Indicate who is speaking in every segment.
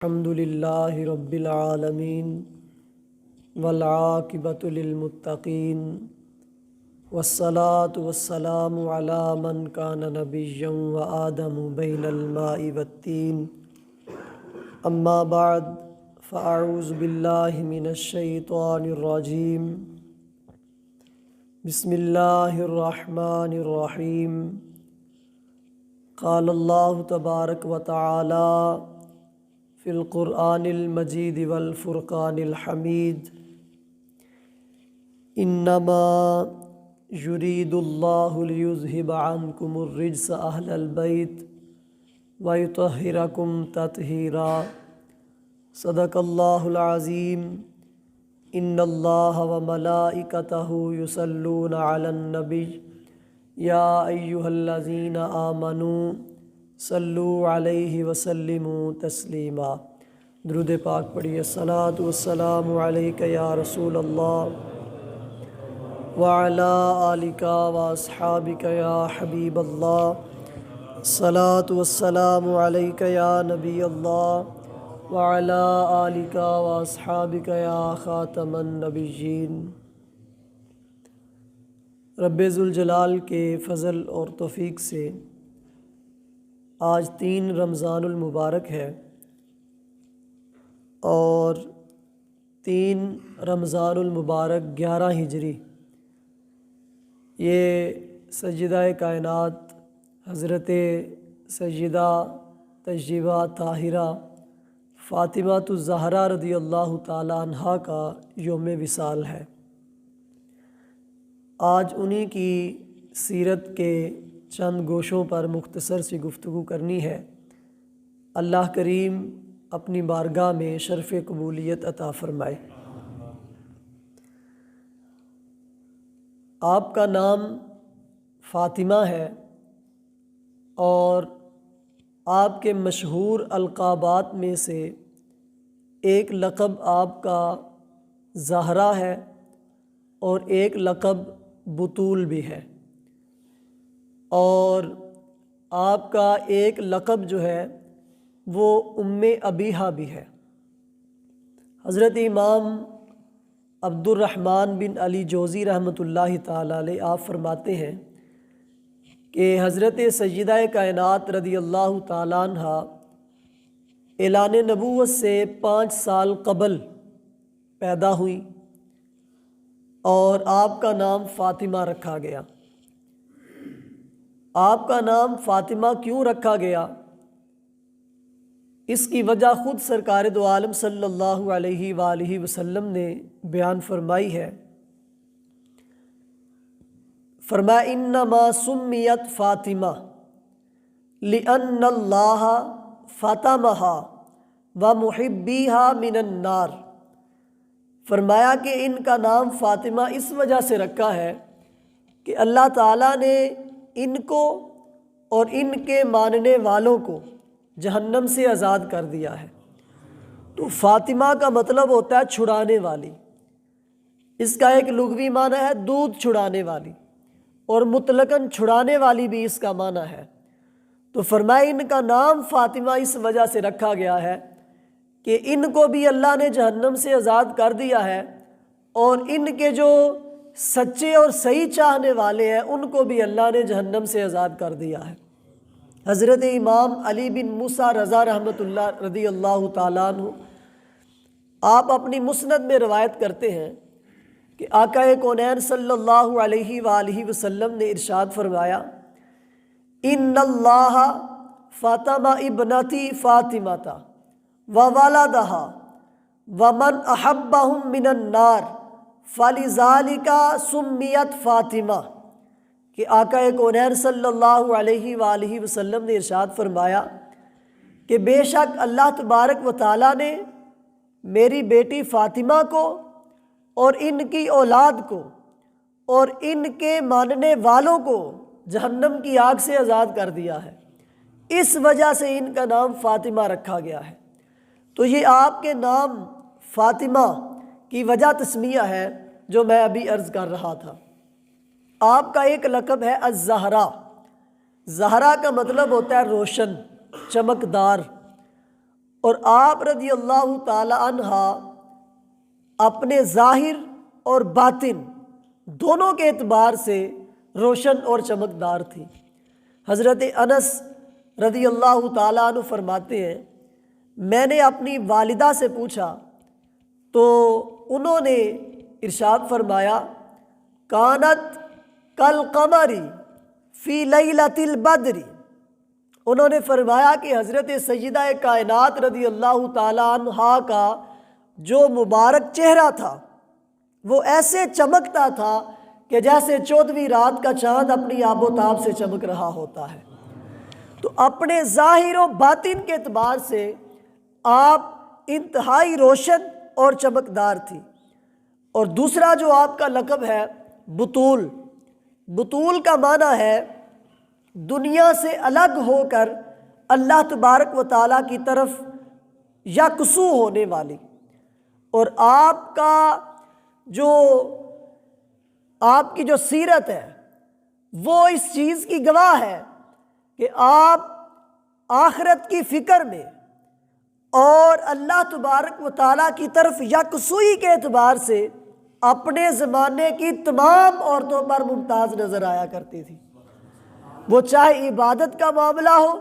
Speaker 1: الحمد للہ رب العالمین والعاقبۃ للمتقین والصلاة والسلام علی من کان نبیا وآدم بین الماء والتین اما بعد فاعوذ باللہ من الشیطان الرجیم بسم اللہ الرحمن الرحیم قال اللہ تبارک و تعالی فی القرآن المجید والفرقان الحمید انما یرید اللہ لیذہب عنکم الرجس اہل البیت ویطہرکم تطہیرا صدق اللہ العظیم ان اللہ وملائکتہ یصلون علی النبی یا ایہا الذین آمنوا صلو علیہ وسلموا تسلیما۔ درود پاک پڑھیے۔ الصلاۃ والسلام علیک یا رسول اللہ وعلی آلک واصحابک یا حبیب اللہ۔ الصلاۃ والسلام علیک یا نبی اللہ وعلی آلک واصحابک یا خاتم النبیین۔ رب ذوالجلال کے فضل اور توفیق سے آج 3 رمضان المبارک ہے اور 3 رمضان المبارک 11 ہجری۔ یہ سیدہ کائنات حضرت سیدہ طیبہ طاہرہ فاطمہ الزہرا رضی اللہ تعالی عنہا کا یوم وصال ہے۔ آج انہی کی سیرت کے چند گوشوں پر مختصر سی گفتگو کرنی ہے۔ اللہ کریم اپنی بارگاہ میں شرف قبولیت عطا فرمائے۔ آپ کا نام فاطمہ ہے اور آپ کے مشہور القابات میں سے ایک لقب آپ کا زہرا ہے اور ایک لقب بطول بھی ہے، اور آپ کا ایک لقب جو ہے وہ ام ابیہا بھی ہے۔ حضرت امام عبد الرحمن بن علی جوزی رحمۃ اللہ تعالی علیہ آپ فرماتے ہیں کہ حضرت سیدہ کائنات رضی اللہ تعالی عنہ اعلان نبوت سے 5 سال قبل پیدا ہوئیں اور آپ کا نام فاطمہ رکھا گیا۔ آپ کا نام فاطمہ کیوں رکھا گیا؟ اس کی وجہ خود سرکار دو عالم صلی اللہ علیہ وآلہ وسلم نے بیان فرمائی ہے۔ فرمایا انما سمیت فاطمہ لأن اللہ فاطمہا ومحبیہا من النار۔ فرمایا کہ ان کا نام فاطمہ اس وجہ سے رکھا ہے کہ اللہ تعالیٰ نے ان کو اور ان کے ماننے والوں کو جہنم سے آزاد کر دیا ہے۔ تو فاطمہ کا مطلب ہوتا ہے چھڑانے والی، اس کا ایک لغوی معنی ہے دودھ چھڑانے والی، اور مطلقاً چھڑانے والی بھی اس کا معنی ہے۔ تو فرمایا ان کا نام فاطمہ اس وجہ سے رکھا گیا ہے کہ ان کو بھی اللہ نے جہنم سے آزاد کر دیا ہے، اور ان کے جو سچے اور صحیح چاہنے والے ہیں ان کو بھی اللہ نے جہنم سے آزاد کر دیا ہے۔ حضرت امام علی بن موسیٰ رضا رحمۃ اللہ رضی اللہ تعالیٰ عنہ آپ اپنی مسند میں روایت کرتے ہیں کہ آقا کونین صلی اللہ علیہ وآلہ وسلم نے ارشاد فرمایا ان اللہ فاطمہ ابنتی فاطمہ وولدہا ومن احبہم من النار فلذالک سمیت فاطمہ۔ کہ آقا کونین صلی اللہ علیہ وآلہ وسلم نے ارشاد فرمایا کہ بے شک اللہ تبارک و تعالیٰ نے میری بیٹی فاطمہ کو اور ان کی اولاد کو اور ان کے ماننے والوں کو جہنم کی آگ سے آزاد کر دیا ہے، اس وجہ سے ان کا نام فاطمہ رکھا گیا ہے۔ تو یہ آپ کے نام فاطمہ کی وجہ تسمیہ ہے جو میں ابھی عرض کر رہا تھا۔ آپ کا ایک لقب ہے الزہرا۔ زہرا کا مطلب ہوتا ہے روشن، چمکدار، اور آپ رضی اللہ تعالی عنہ اپنے ظاہر اور باطن دونوں کے اعتبار سے روشن اور چمکدار تھی۔ حضرت انس رضی اللہ تعالیٰ عنہ فرماتے ہیں، میں نے اپنی والدہ سے پوچھا تو انہوں نے ارشاد فرمایا، کانت کالقمر فی لیلۃ البدر، انہوں نے فرمایا کہ حضرت سیدہ کائنات رضی اللہ تعالیٰ عنہا کا جو مبارک چہرہ تھا وہ ایسے چمکتا تھا کہ جیسے 14ویں رات کا چاند اپنی آب و تاب سے چمک رہا ہوتا ہے۔ تو اپنے ظاہر و باطن کے اعتبار سے آپ انتہائی روشن اور چمکدار تھی۔ اور دوسرا جو آپ کا لقب ہے بطول، بطول کا معنی ہے دنیا سے الگ ہو کر اللہ تبارک و تعالیٰ کی طرف یکسو ہونے والی۔ اور آپ کی جو سیرت ہے وہ اس چیز کی گواہ ہے کہ آپ آخرت کی فکر میں اور اللہ تبارک و تعالیٰ کی طرف یکسوئی کے اعتبار سے اپنے زمانے کی تمام عورتوں پر ممتاز نظر آیا کرتی تھی۔ وہ چاہے عبادت کا معاملہ ہو،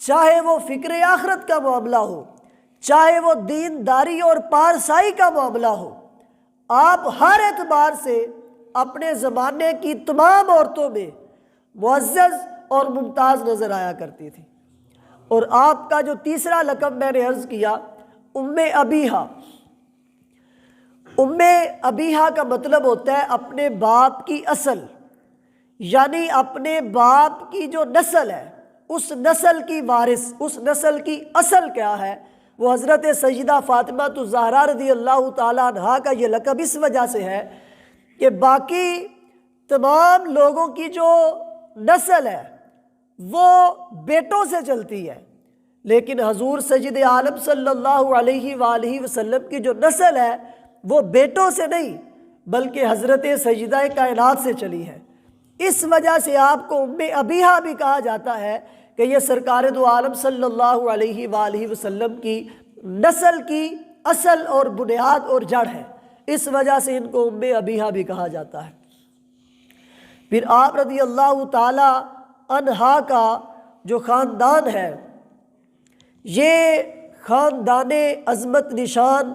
Speaker 1: چاہے وہ فکر آخرت کا معاملہ ہو، چاہے وہ دینداری اور پارسائی کا معاملہ ہو، آپ ہر اعتبار سے اپنے زمانے کی تمام عورتوں میں معزز اور ممتاز نظر آیا کرتی تھی۔ اور آپ کا جو تیسرا لقب میں نے عرض کیا ام ابیہا، ام ابیہا کا مطلب ہوتا ہے اپنے باپ کی اصل، یعنی اپنے باپ کی جو نسل ہے اس نسل کی وارث، اس نسل کی اصل کیا ہے، وہ حضرت سیدہ فاطمہ الزہرا رضی اللہ تعالیٰ عنہا کا یہ لقب اس وجہ سے ہے کہ باقی تمام لوگوں کی جو نسل ہے وہ بیٹوں سے چلتی ہے، لیکن حضور سید عالم صلی اللہ علیہ وآلہ وسلم کی جو نسل ہے وہ بیٹوں سے نہیں بلکہ حضرت سیدہ کائنات سے چلی ہے۔ اس وجہ سے آپ کو ام ابیہا بھی کہا جاتا ہے کہ یہ سرکار دو عالم صلی اللہ علیہ وآلہ وسلم کی نسل کی اصل اور بنیاد اور جڑ ہے، اس وجہ سے ان کو ام ابیہا بھی کہا جاتا ہے۔ پھر آپ رضی اللہ تعالی عنہا کا جو خاندان ہے یہ خاندان عظمت نشان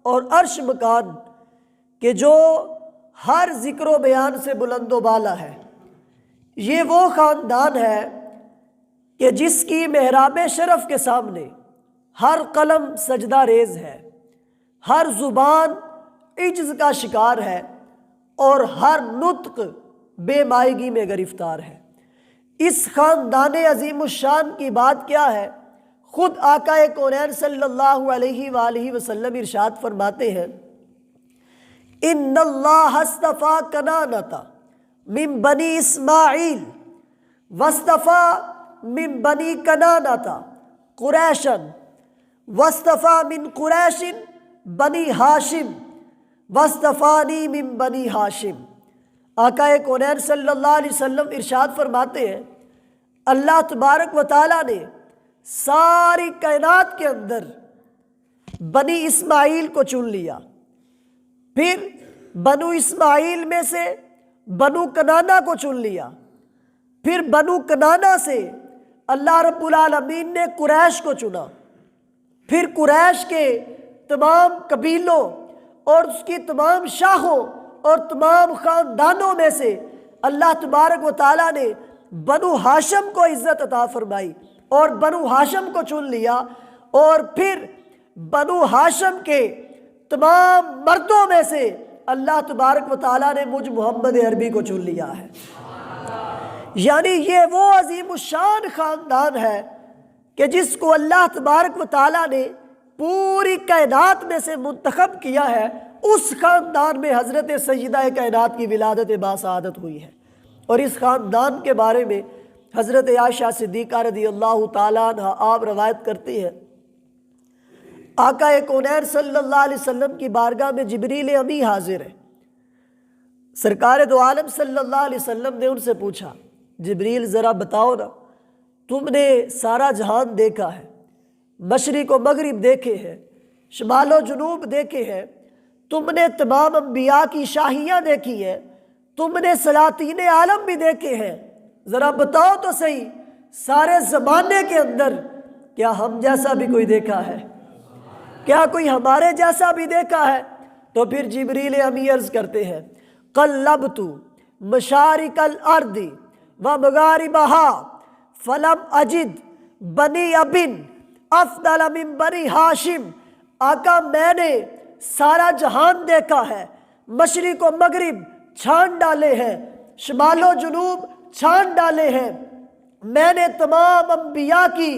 Speaker 1: اور عرش مکان کہ جو ہر ذکر و بیان سے بلند و بالا ہے۔ یہ وہ خاندان ہے کہ جس کی محراب شرف کے سامنے ہر قلم سجدہ ریز ہے، ہر زبان عجز کا شکار ہے اور ہر نطق بے مائگی میں گرفتار ہے۔ اس خاندان عظیم الشان کی بات کیا ہے، خود آقا کونین صلی اللہ علیہ وآلہ وسلم ارشاد فرماتے ہیں، ان اللہ اصطفیٰ کنانۃ من بنی اسماعیل واصطفیٰ من بنی کنانۃ قریشا واصطفیٰ من قریش بنی ہاشم واصطفانی من بنی ہاشم۔ آقا کونین صلی اللہ علیہ وسلم ارشاد فرماتے ہیں، اللہ تبارک و تعالیٰ نے ساری کائنات کے اندر بنی اسماعیل کو چن لیا، پھر بنو اسماعیل میں سے بنو کنانہ کو چن لیا، پھر بنو کنانہ سے اللہ رب العالمین نے قریش کو چنا، پھر قریش کے تمام قبیلوں اور اس کی تمام شاخوں اور تمام خاندانوں میں سے اللہ تبارک و تعالیٰ نے بنو ہاشم کو عزت عطا فرمائی اور بنو ہاشم کو چن لیا، اور پھر بنو ہاشم کے تمام مردوں میں سے اللہ تبارک و تعالیٰ نے مجھ محمد عربی کو چن لیا ہے۔ یعنی یہ وہ عظیم الشان خاندان ہے کہ جس کو اللہ تبارک و تعالیٰ نے پوری کائنات میں سے منتخب کیا ہے، اس خاندان میں حضرت سیدہ کائنات کی ولادت باسعادت ہوئی ہے۔ اور اس خاندان کے بارے میں حضرت عائشہ صدیقہ رضی اللہ تعالیٰ عنہ آپ روایت کرتی ہیں، آقا کونین صلی اللہ علیہ وسلم کی بارگاہ میں جبریل امی حاضر ہے۔ سرکار دو عالم صلی اللہ علیہ وسلم نے ان سے پوچھا، جبریل ذرا بتاؤ نا، تم نے سارا جہان دیکھا ہے، مشرق و مغرب دیکھے ہیں، شمال و جنوب دیکھے ہیں، تم نے تمام انبیاء کی شاہیاں دیکھی ہیں، تم نے سلاطین عالم بھی دیکھے ہیں، ذرا بتاؤ تو صحیح سارے زمانے کے اندر کیا ہم جیسا بھی کوئی دیکھا ہے؟ کیا کوئی ہمارے جیسا بھی دیکھا ہے؟ تو پھر جبریل امی عرض کرتے ہیں قلبت مشارق الارض ومغاربها فلم اجد بنی ابن افضل من بنی ہاشم۔ آقا میں نے سارا جہان دیکھا ہے، مشرق و مغرب چھان ڈالے ہیں، شمال و جنوب چھان ڈالے ہیں، میں نے تمام انبیاء کی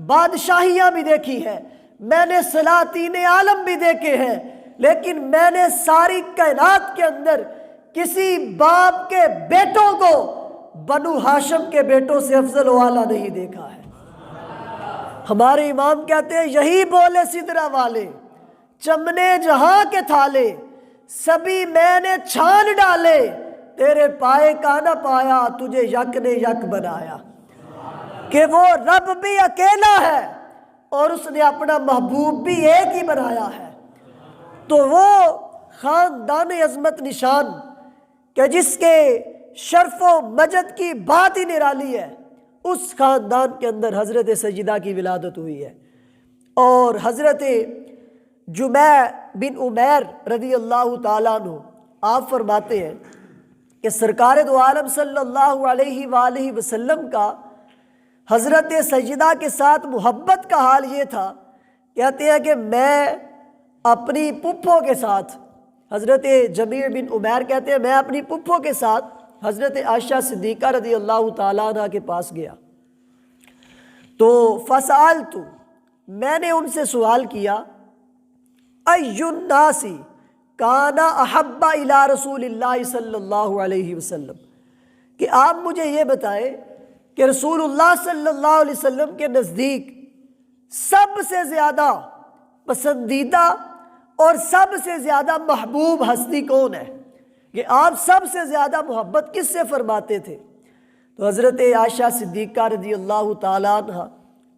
Speaker 1: بادشاہیاں بھی دیکھی ہیں، میں نے سلاطین عالم بھی دیکھے ہیں، لیکن میں نے ساری کائنات کے اندر کسی باپ کے بیٹوں کو بنو ہاشم کے بیٹوں سے افضل و اعلیٰ نہیں دیکھا ہے۔ ہمارے امام کہتے ہیں یہی بولے سدرا والے، چمنے جہاں کے تھالے، سبھی میں نے چھان ڈالے، تیرے پائے کا نہ پایا، تجھے یک نے یک بنایا۔ کہ وہ رب بھی اکیلا ہے اور اس نے اپنا محبوب بھی ایک ہی بنایا ہے۔ تو وہ خاندان عظمت نشان کہ جس کے شرف و مجد کی بات ہی نرالی ہے، اس خاندان کے اندر حضرت سیدہ کی ولادت ہوئی ہے۔ اور حضرت جمیع بن عمیر رضی اللہ تعالیٰ عنہ آپ فرماتے ہیں کہ سرکار دو عالم صلی اللہ علیہ وآلہ وسلم کا حضرت سیدہ کے ساتھ محبت کا حال یہ تھا، کہتے ہیں کہ میں اپنی پھپھو کے ساتھ، حضرت جمیع بن عمیر کہتے ہیں میں اپنی پھپھو کے ساتھ حضرت عائشہ صدیقہ رضی اللہ تعالیٰ عنہ کے پاس گیا تو فسألت، میں نے ان سے سوال کیا ای الناس کان احب الی رسول اللہ صلی اللہ علیہ وسلم، کہ آپ مجھے یہ بتائیں کہ رسول اللہ صلی اللہ علیہ وسلم کے نزدیک سب سے زیادہ پسندیدہ اور سب سے زیادہ محبوب ہستی کون ہے، کہ آپ سب سے زیادہ محبت کس سے فرماتے تھے؟ تو حضرت عائشہ صدیقہ رضی اللہ تعالیٰ عنہ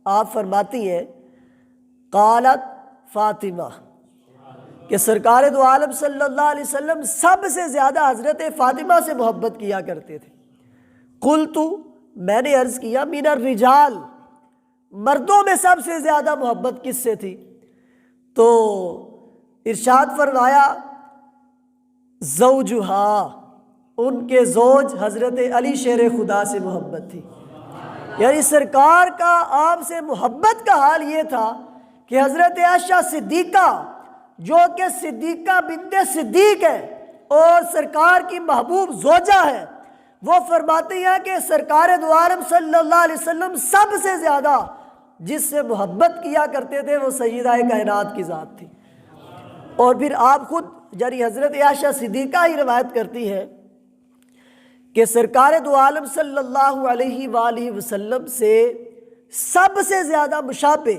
Speaker 1: آپ فرماتی ہیں قالت فاطمہ، کہ سرکار دو عالم صلی اللہ علیہ وسلم سب سے زیادہ حضرت فاطمہ سے محبت کیا کرتے تھے۔ قلت، میں نے عرض کیا من الرجال، مردوں میں سب سے زیادہ محبت کس سے تھی؟ تو ارشاد فرمایا زوجہا، ان کے زوج حضرت علی شیر خدا سے محبت تھی۔ یعنی سرکار کا آپ سے محبت کا حال یہ تھا کہ حضرت عائشہ صدیقہ جو کہ صدیقہ بنت صدیق ہے اور سرکار کی محبوب زوجہ ہے، وہ فرماتی ہیں کہ سرکار دو عالم صلی اللہ علیہ وسلم سب سے زیادہ جس سے محبت کیا کرتے تھے وہ سیدہ کائنات کی ذات تھی۔ اور پھر آپ خود یعنی حضرت عائشہ صدیقہ ہی روایت کرتی ہے کہ سرکار دو عالم صلی اللہ علیہ وآلہ وسلم سے سب سے زیادہ مشابہ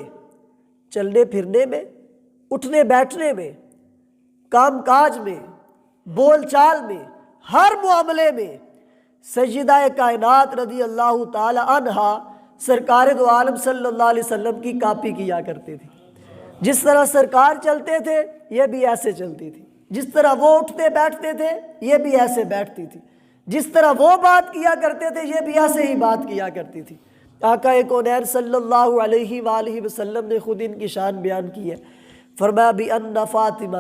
Speaker 1: چلنے پھرنے میں، اٹھنے بیٹھنے میں، کام کاج میں، بول چال میں، ہر معاملے میں سیدہ کائنات رضی اللہ تعالی عنہا سرکار دو عالم صلی اللہ علیہ وسلم کی کاپی کیا کرتے تھے۔ جس طرح سرکار چلتے تھے یہ بھی ایسے چلتی تھی، جس طرح وہ اٹھتے بیٹھتے تھے یہ بھی ایسے بیٹھتی تھی، جس طرح وہ بات کیا کرتے تھے یہ بھی ایسے ہی بات کیا کرتی تھی۔ آقا کونین صلی اللہ علیہ وآلہ وسلم نے خود ان کی شان بیان کی ہے، فرمایا بِأَنَّ فاطمہ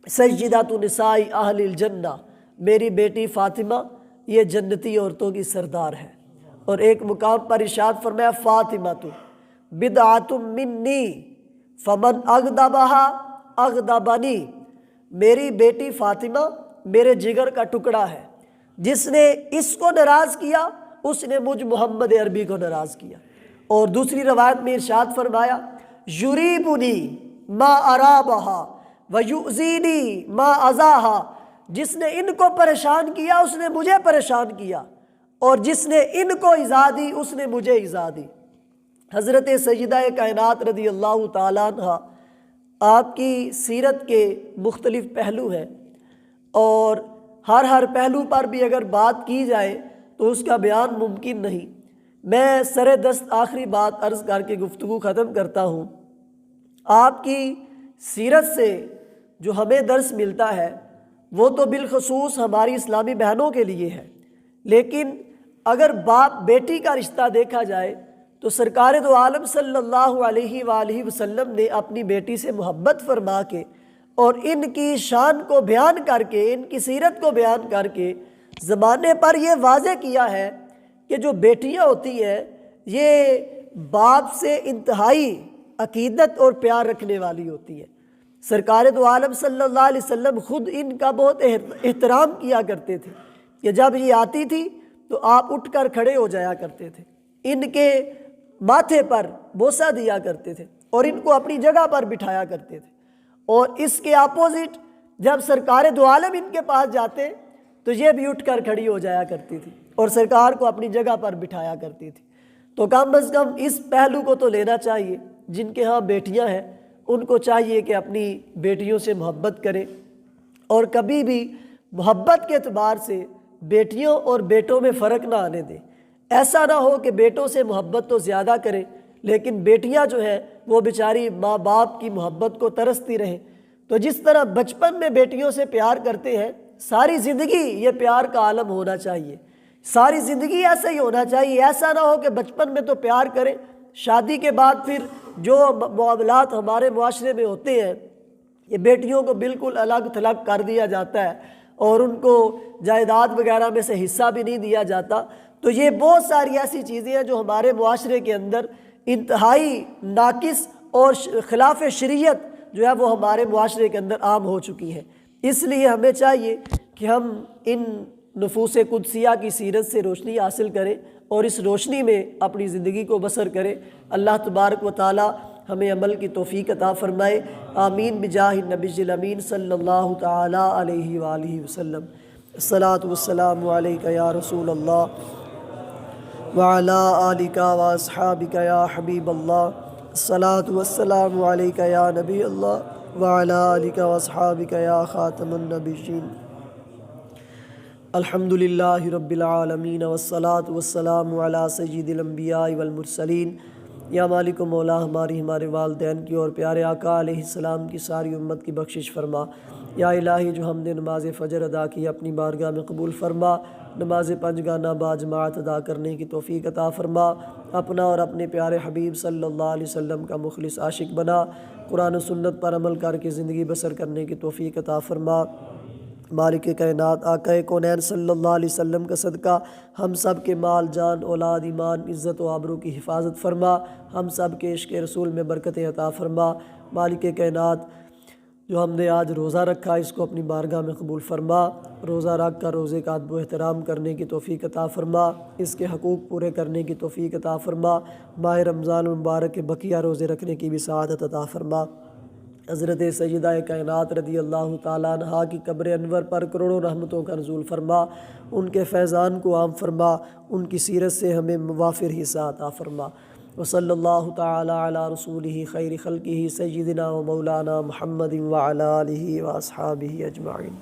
Speaker 1: سیدۃ نساء اہل الجنہ، میری بیٹی فاطمہ یہ جنتی عورتوں کی سردار ہے۔ اور ایک مقام پر ارشاد فرمایا فاطمہ تو بدعۃ منی فمن اغضبها اغضبنی، میری بیٹی فاطمہ میرے جگر کا ٹکڑا ہے، جس نے اس کو ناراض کیا اس نے مجھ محمد عربی کو ناراض کیا۔ اور دوسری روایت میں ارشاد فرمایا یریبنی ما ارابہا ویؤذینی ما اذاہا، جس نے ان کو پریشان کیا اس نے مجھے پریشان کیا، اور جس نے ان کو ایذا دی اس نے مجھے ایذا دی۔ حضرت سیدہ کائنات رضی اللہ تعالیٰ عنہ آپ کی سیرت کے مختلف پہلو ہیں، اور ہر پہلو پر بھی اگر بات کی جائے تو اس کا بیان ممکن نہیں، میں سر دست آخری بات عرض کر کے گفتگو ختم کرتا ہوں۔ آپ کی سیرت سے جو ہمیں درس ملتا ہے وہ تو بالخصوص ہماری اسلامی بہنوں کے لیے ہے، لیکن اگر باپ بیٹی کا رشتہ دیکھا جائے تو سرکار دو عالم صلی اللہ علیہ وآلہ وسلم نے اپنی بیٹی سے محبت فرما کے اور ان کی شان کو بیان کر کے، ان کی سیرت کو بیان کر کے زمانے پر یہ واضح کیا ہے کہ جو بیٹیاں ہوتی ہیں یہ باپ سے انتہائی عقیدت اور پیار رکھنے والی ہوتی ہے۔ سرکار دو عالم صلی اللہ علیہ وسلم خود ان کا بہت احترام کیا کرتے تھے کہ جب یہ آتی تھی تو آپ اٹھ کر کھڑے ہو جایا کرتے تھے، ان کے ماتھے پر بوسہ دیا کرتے تھے اور ان کو اپنی جگہ پر بٹھایا کرتے تھے۔ اور اس کے اپوزٹ جب سرکار دو عالم ان کے پاس جاتے تو یہ بھی اٹھ کر کھڑی ہو جایا کرتی تھی اور سرکار کو اپنی جگہ پر بٹھایا کرتی تھی۔ تو کم از کم اس پہلو کو تو لینا چاہیے، جن کے ہاں بیٹیاں ہیں ان کو چاہیے کہ اپنی بیٹیوں سے محبت کریں، اور کبھی بھی محبت کے اعتبار سے بیٹیوں اور بیٹوں میں فرق نہ آنے دیں۔ ایسا نہ ہو کہ بیٹوں سے محبت تو زیادہ کریں لیکن بیٹیاں جو ہیں وہ بیچاری ماں باپ کی محبت کو ترستی رہیں۔ تو جس طرح بچپن میں بیٹیوں سے پیار کرتے ہیں، ساری زندگی یہ پیار کا عالم ہونا چاہیے، ساری زندگی ایسا ہی ہونا چاہیے۔ ایسا نہ ہو کہ بچپن میں تو پیار کریں، شادی کے بعد پھر جو معاملات ہمارے معاشرے میں ہوتے ہیں، یہ بیٹیوں کو بالکل الگ تھلگ کر دیا جاتا ہے اور ان کو جائیداد وغیرہ میں سے حصہ بھی نہیں دیا جاتا۔ تو یہ بہت ساری ایسی چیزیں ہیں جو ہمارے معاشرے کے اندر انتہائی ناقص اور خلاف شریعت جو ہے وہ ہمارے معاشرے کے اندر عام ہو چکی ہے۔ اس لیے ہمیں چاہیے کہ ہم ان نفوس قدسیہ کی سیرت سے روشنی حاصل کریں اور اس روشنی میں اپنی زندگی کو بسر کریں۔ اللہ تبارک و تعالی ہمیں عمل کی توفیق عطا فرمائے۔ آمین بجاہ النبی الامین صلی اللہ تعالی علیہ وآلہ وسلم۔ الصلاۃ والسلام علیک یا رسول اللہ وعلی آلک واصحابک یا حبیب اللہ۔ الصلاۃ والسلام علیک یا نبی اللہ وعلی آلک واصحابک یا خاتم النبیین۔ الحمدللہ رب العالمین والصلاۃ والسلام علی سید الانبیاء والمرسلین۔ یا مالک و مولا ہمارے والدین کی اور پیارے آقا علیہ السلام کی ساری امت کی بخشش فرما۔ یا الہی جو ہم نے نماز فجر ادا کی اپنی بارگاہ میں قبول فرما، نماز پنجگانہ باجماعت ادا کرنے کی توفیق عطا فرما، اپنا اور اپنے پیارے حبیب صلی اللہ علیہ وسلم کا مخلص عاشق بنا، قرآن و سنت پر عمل کر کے زندگی بسر کرنے کی توفیق عطا فرما۔ مالک کائنات آقا کونین صلی اللہ علیہ وسلم کا صدقہ ہم سب کے مال جان اولاد ایمان عزت و آبرو کی حفاظت فرما، ہم سب کے عشق رسول میں برکتیں عطا فرما۔ مالک کائنات جو ہم نے آج روزہ رکھا اس کو اپنی بارگاہ میں قبول فرما، روزہ رکھ کر روزے کا ادب و احترام کرنے کی توفیق عطا فرما، اس کے حقوق پورے کرنے کی توفیق عطا فرما، ماہ رمضان المبارک کے بقیہ روزے رکھنے کی بھی سعادت عطا فرما۔ حضرت سیدہ کائنات رضی اللہ تعالیٰ عنہا کی قبر انور پر کروڑوں رحمتوں کا نزول فرما، ان کے فیضان کو عام فرما، ان کی سیرت سے ہمیں وافر حصہ عطا فرما۔ وصلی اللہ تعالیٰ علی رسولہ خیر خلقہ سیدنا و مولانا محمد وعلی آلہ واصحابہ اجمعین۔